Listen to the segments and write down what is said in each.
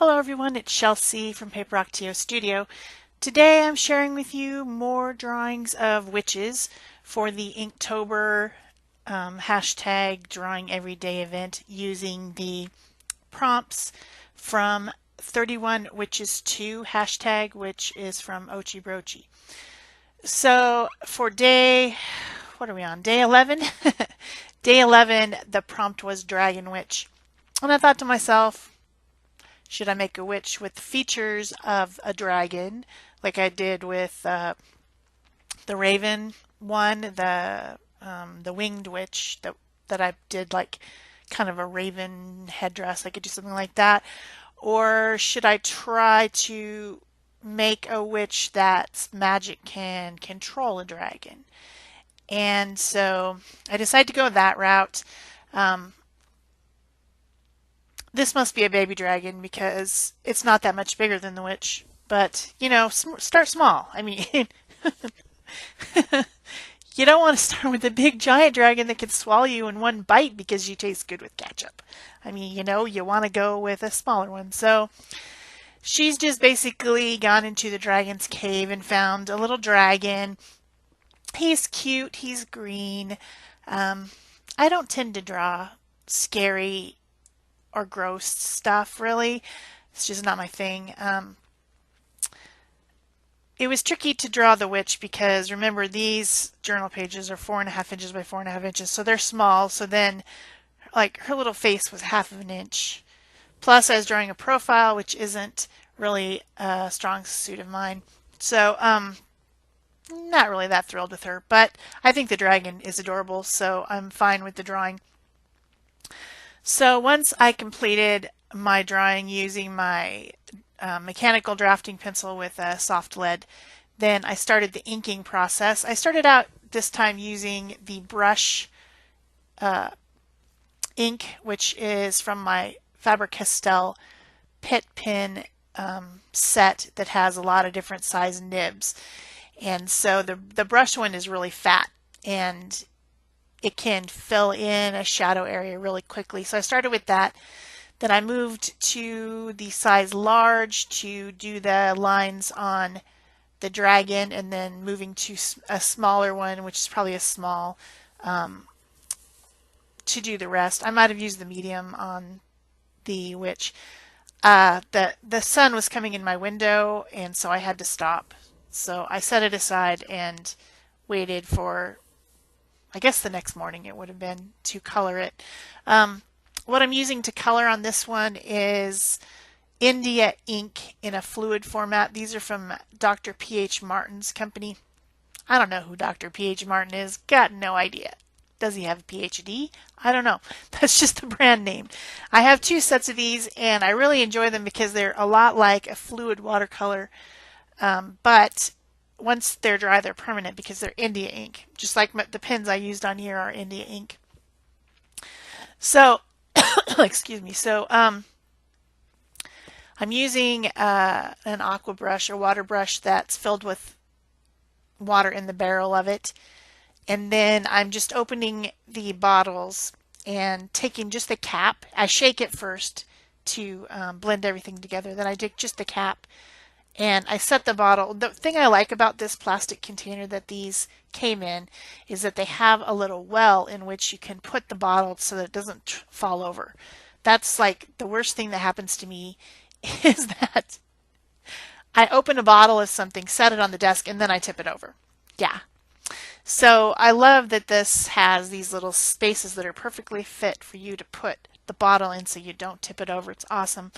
Hello everyone, it's Shel from Paper Rock TO Studio. Today I'm sharing with you more drawings of witches for the Inktober hashtag drawing everyday event using the prompts from 31 Witches 2 hashtag, which is from Ochi Brochi. So for what are we on? Day 11? Day 11, the prompt was Dragon Witch. And I thought to myself, should I make a witch with features of a dragon, like I did with the Raven one, the winged witch that I did like kind of a raven headdress? I could do something like that. Or should I try to make a witch that's magic can control a dragon? And so I decided to go that route. This must be a baby dragon because it's not that much bigger than the witch. But, you know, start small. I mean, you don't want to start with a big giant dragon that can swallow you in one bite because you taste good with ketchup. I mean, you know, you want to go with a smaller one. So she's just basically gone into the dragon's cave and found a little dragon. He's cute. He's green. I don't tend to draw scary or gross stuff, really. It's just not my thing. It was tricky to draw the witch because remember these journal pages are 4.5 inches by 4.5 inches, so they're small. So then, like, her little face was 1/2 inch. Plus, I was drawing a profile, which isn't really a strong suit of mine. So, not really that thrilled with her, but I think the dragon is adorable, so I'm fine with the drawing. So once I completed my drawing using my mechanical drafting pencil with a soft lead, then I started the inking process. I started out this time using the brush ink, which is from my Faber-Castell Pit Pen set that has a lot of different size nibs. And so the brush one is really fat and it can fill in a shadow area really quickly. So I started with that. Then I moved to the size large to do the lines on the dragon, and then moving to a smaller one, which is probably a small, to do the rest. I might have used the medium on the witch. The sun was coming in my window, and so I had to stop. So I set it aside and waited for, I guess the next morning it would have been, to color it. What I'm using to color on this one is India ink in a fluid format. These are from Dr. P.H. Martin's company. I don't know who Dr. P.H. Martin is. Got no idea. Does he have a PhD? I don't know. That's just the brand name. I have 2 sets of these and I really enjoy them because they're a lot like a fluid watercolor, but once they're dry, they're permanent because they're India ink. Just like the pens I used on here are India ink. So, excuse me. So, I'm using an aqua brush or water brush that's filled with water in the barrel of it. And then I'm just opening the bottles and taking just the cap. I shake it first to blend everything together. Then I take just the cap and I set the bottle. The thing I like about this plastic container that these came in is that they have a little well in which you can put the bottle so that it doesn't fall over. That's like the worst thing that happens to me is that I open a bottle of something, set it on the desk, and then I tip it over. Yeah. So I love that this has these little spaces that are perfectly fit for you to put the bottle in so you don't tip it over. It's awesome.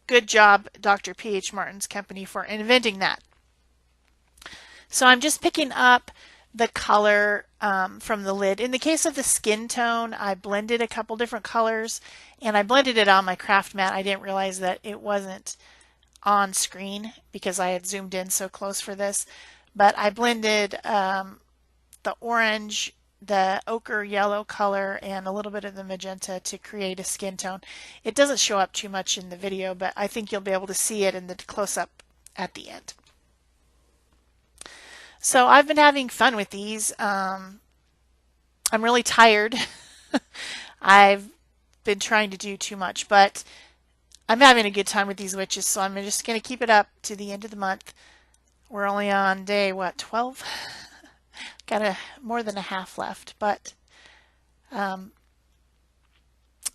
Good job, Dr. P.H. Martin's company, for inventing that. So I'm just picking up the color from the lid. In the case of the skin tone, I blended a couple different colors, and I blended it on my craft mat. I didn't realize that it wasn't on screen because I had zoomed in so close for this. But I blended the orange, the ochre yellow color, and a little bit of the magenta to create a skin tone. It doesn't show up too much in the video, but I think you'll be able to see it in the close-up at the end. So I've been having fun with these. I'm really tired. I've been trying to do too much, but I'm having a good time with these witches, so I'm just going to keep it up to the end of the month. We're only on day, what, 12? Got more than a half left, but um,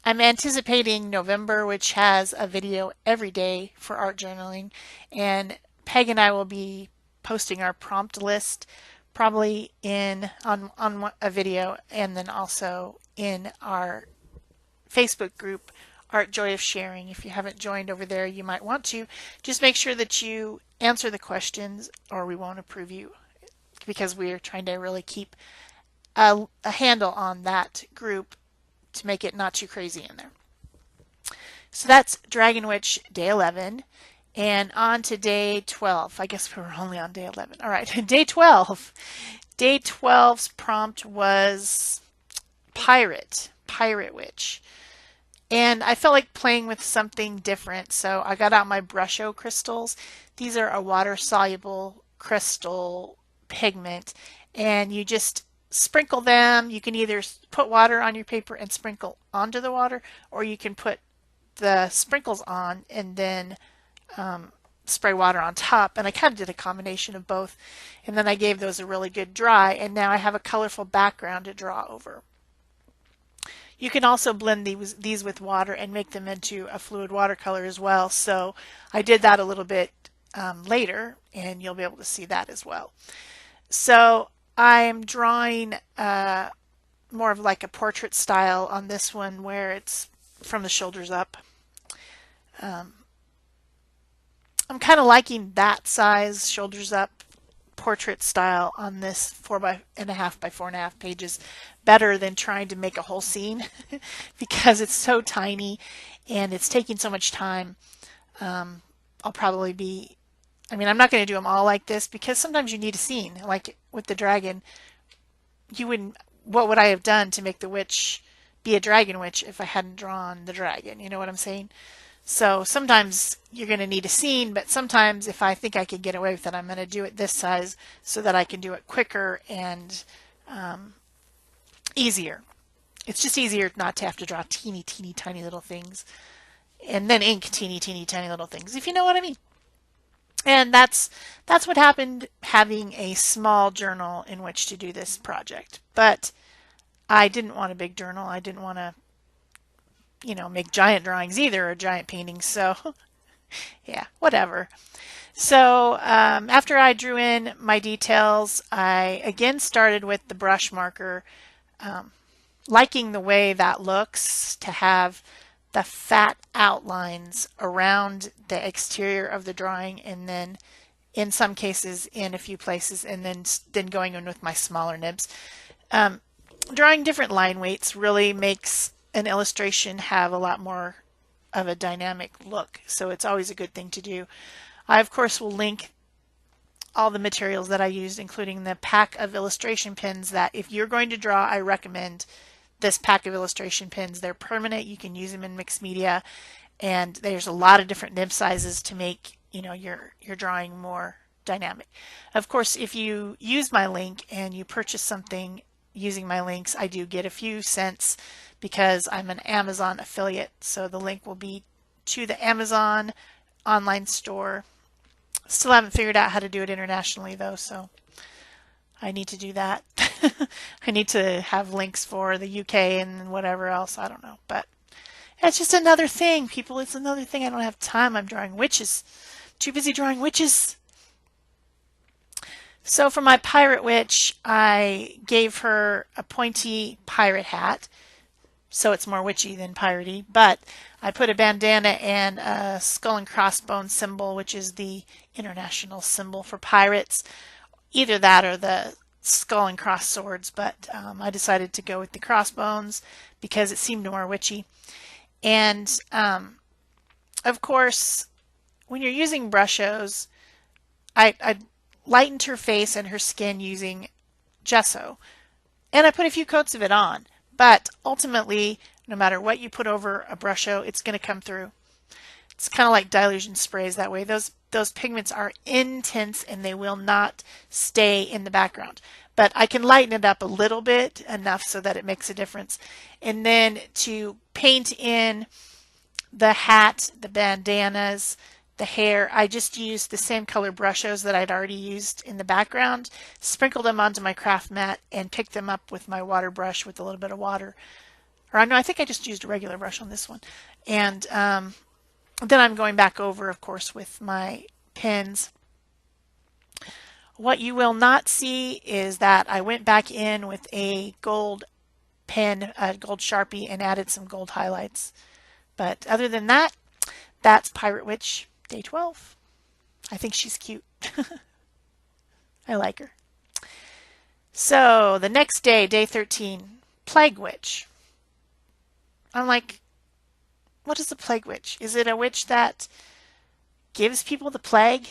I'm anticipating November, which has a video every day for art journaling, and Peg and I will be posting our prompt list probably in on a video, and then also in our Facebook group, Art Joy of Sharing. If you haven't joined over there, you might want to. Just make sure that you answer the questions, or we won't approve you, because we are trying to really keep a handle on that group to make it not too crazy in there. So that's Dragon Witch day 11. And on to day 12. I guess we were only on day 11. All right, day 12. Day 12's prompt was Pirate Witch. And I felt like playing with something different, so I got out my Brusho crystals. These are a water-soluble crystal pigment, and you just sprinkle them. You can either put water on your paper and sprinkle onto the water, or you can put the sprinkles on and then spray water on top. And I kind of did a combination of both, and then I gave those a really good dry, and now I have a colorful background to draw over. You can also blend these with water and make them into a fluid watercolor as well. So I did that a little bit later, and you'll be able to see that as well. So I'm drawing more of like a portrait style on this one, where it's from the shoulders up. I'm kind of liking that size, shoulders up portrait style on this 4.5 by 4.5 pages better than trying to make a whole scene because it's so tiny and it's taking so much time. I'll probably be, I'm not going to do them all like this because sometimes you need a scene. Like with the dragon, what would I have done to make the witch be a dragon witch if I hadn't drawn the dragon? You know what I'm saying? So sometimes you're going to need a scene, but sometimes if I think I can get away with it, I'm going to do it this size so that I can do it quicker and easier. It's just easier not to have to draw teeny, teeny, tiny little things and then ink teeny, teeny, tiny little things, if you know what I mean. And that's what happened having a small journal in which to do this project. But I didn't want a big journal. I didn't want to make giant drawings either or giant paintings. So yeah, whatever. So after I drew in my details, I again started with the brush marker, liking the way that looks to have the fat outlines around the exterior of the drawing, and then in some cases in a few places, and then going in with my smaller nibs. Drawing different line weights really makes an illustration have a lot more of a dynamic look, so it's always a good thing to do. I of course will link all the materials that I used, including the pack of illustration pins that if you're going to draw, I recommend this pack of illustration pins. They're permanent. You can use them in mixed media, and there's a lot of different nib sizes to make your drawing more dynamic. Of course, if you use my link and you purchase something using my links, I do get a few cents because I'm an Amazon affiliate. So the link will be to the Amazon online store. Still haven't figured out how to do it internationally though, so I need to do that. I need to have links for the UK and whatever else. I don't know, but it's just another thing, people. It's another thing. I don't have time. I'm drawing witches. Too busy drawing witches. So for my pirate witch, I gave her a pointy pirate hat, so it's more witchy than piratey, but I put a bandana and a skull and crossbones symbol, which is the international symbol for pirates. Either that or the skull and cross swords, but I decided to go with the crossbones because it seemed more witchy. And of course, when you're using brushos, I lightened her face and her skin using gesso, and I put a few coats of it on. But ultimately, no matter what you put over a brusho, it's going to come through. It's kind of like dilution sprays that way. Those pigments are intense and they will not stay in the background. But I can lighten it up a little bit, enough so that it makes a difference. And then to paint in The hat, the bandanas, the hair, I just used the same color brushes that I'd already used in the background, sprinkled them onto my craft mat, and picked them up with my water brush with a little bit of water. Or no, I think I just used a regular brush on this one. And then I'm going back over, of course, with my pens. What you will not see is that I went back in with a gold pen, a gold Sharpie, and added some gold highlights. But other than that, that's Pirate Witch Day 12. I think she's cute. I like her. So the next day, Day 13, Plague Witch. I'm like, what is a Plague Witch? Is it a witch that gives people the plague?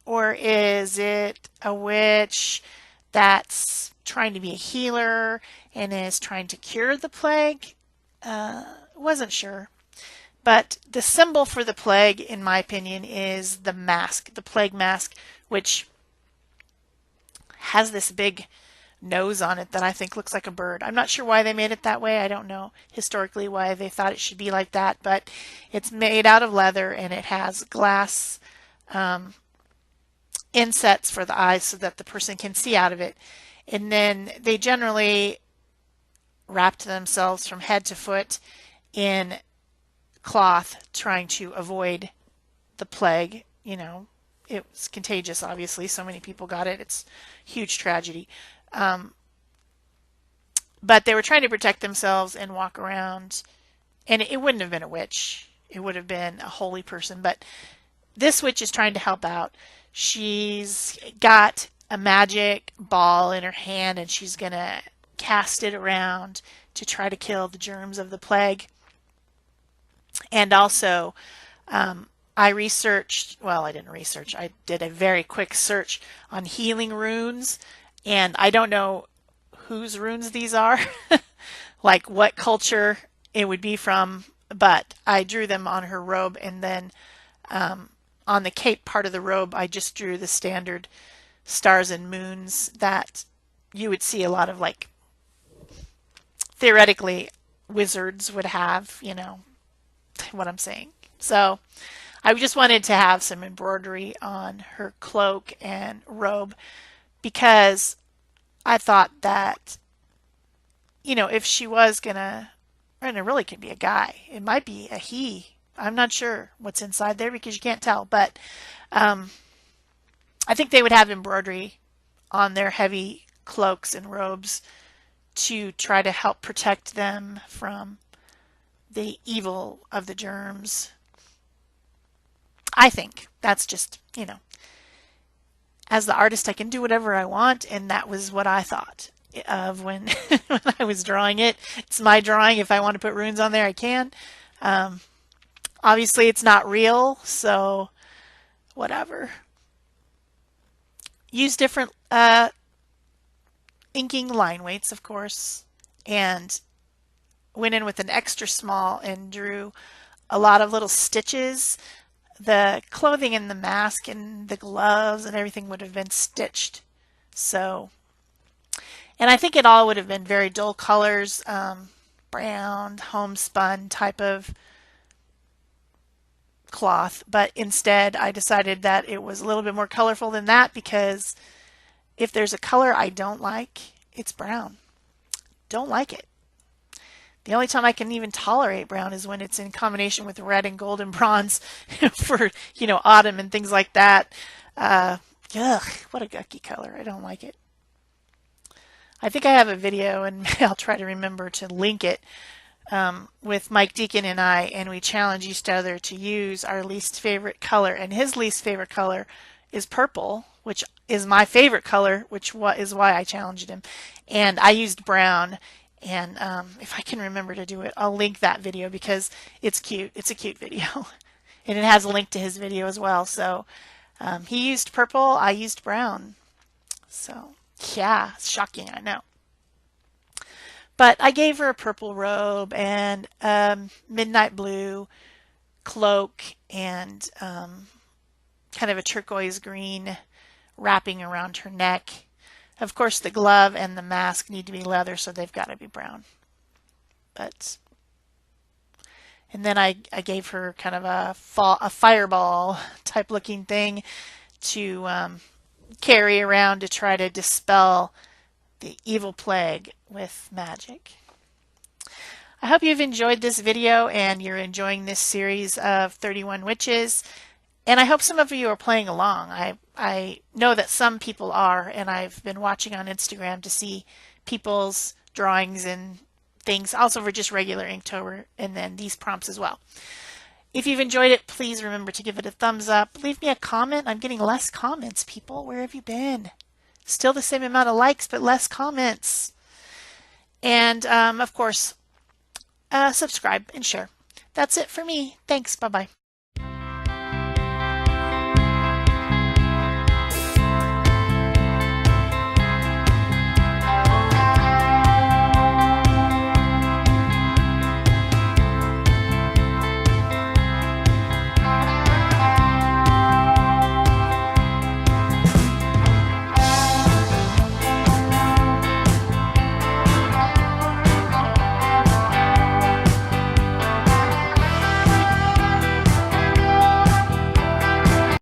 Or is it a witch that's trying to be a healer and is trying to cure the plague? Wasn't sure. But the symbol for the plague, in my opinion, is the mask, the plague mask, which has this big nose on it that I think looks like a bird. I'm not sure why they made it that way. I don't know historically why they thought it should be like that, but it's made out of leather and it has glass insets for the eyes so that the person can see out of it. And then they generally wrapped themselves from head to foot in cloth, trying to avoid the plague. You know, it was contagious, obviously. So many people got it. It's a huge tragedy. But they were trying to protect themselves and walk around. And it wouldn't have been a witch. It would have been a holy person. But this witch is trying to help out. She's got a magic ball in her hand and she's going to cast it around to try to kill the germs of the plague. And also, I researched, well, I didn't research, I did a very quick search on healing runes, and I don't know whose runes these are, like what culture it would be from, but I drew them on her robe, and then on the cape part of the robe, I just drew the standard stars and moons that you would see a lot of, like, theoretically, wizards would have, you know, what I'm saying. So I just wanted to have some embroidery on her cloak and robe because I thought that, you know, if she was gonna, and it really could be a guy, it might be a he. I'm not sure what's inside there because you can't tell, but I think they would have embroidery on their heavy cloaks and robes to try to help protect them from the evil of the germs. I think that's just, you know, as the artist, I can do whatever I want, and that was what I thought of when, when I was drawing it. It's my drawing. If I want to put runes on there, I can. Obviously, it's not real, so whatever. Use different inking line weights, of course, and went in with an extra small and drew a lot of little stitches. The clothing and the mask and the gloves and everything would have been stitched. So, and I think it all would have been very dull colors, brown, homespun type of cloth. But instead, I decided that it was a little bit more colorful than that because if there's a color I don't like, it's brown. Don't like it. The only time I can even tolerate brown is when it's in combination with red and gold and bronze for, you know, autumn and things like that. Ugh, what a gucky color. I don't like it. I think I have a video, and I'll try to remember to link it, with Mike Deacon and I, and we challenge each other to use our least favorite color. And his least favorite color is purple, which is my favorite color, which is why I challenged him. And I used brown. And if I can remember to do it, I'll link that video because it's cute. It's a cute video. And it has a link to his video as well. So he used purple, I used brown. So yeah, it's shocking, I know. But I gave her a purple robe and midnight blue cloak and kind of a turquoise green wrapping around her neck. Of course, the glove and the mask need to be leather, so they've got to be brown. But And then I gave her kind of a fireball type looking thing to carry around to try to dispel the evil plague with magic. I hope you've enjoyed this video and you're enjoying this series of 31 Witches. And I hope some of you are playing along. I know that some people are, and I've been watching on Instagram to see people's drawings and things, also for just regular Inktober, and then these prompts as well. If you've enjoyed it, please remember to give it a thumbs up. Leave me a comment. I'm getting less comments, people. Where have you been? Still the same amount of likes, but less comments. And, of course, subscribe and share. That's it for me. Thanks. Bye-bye.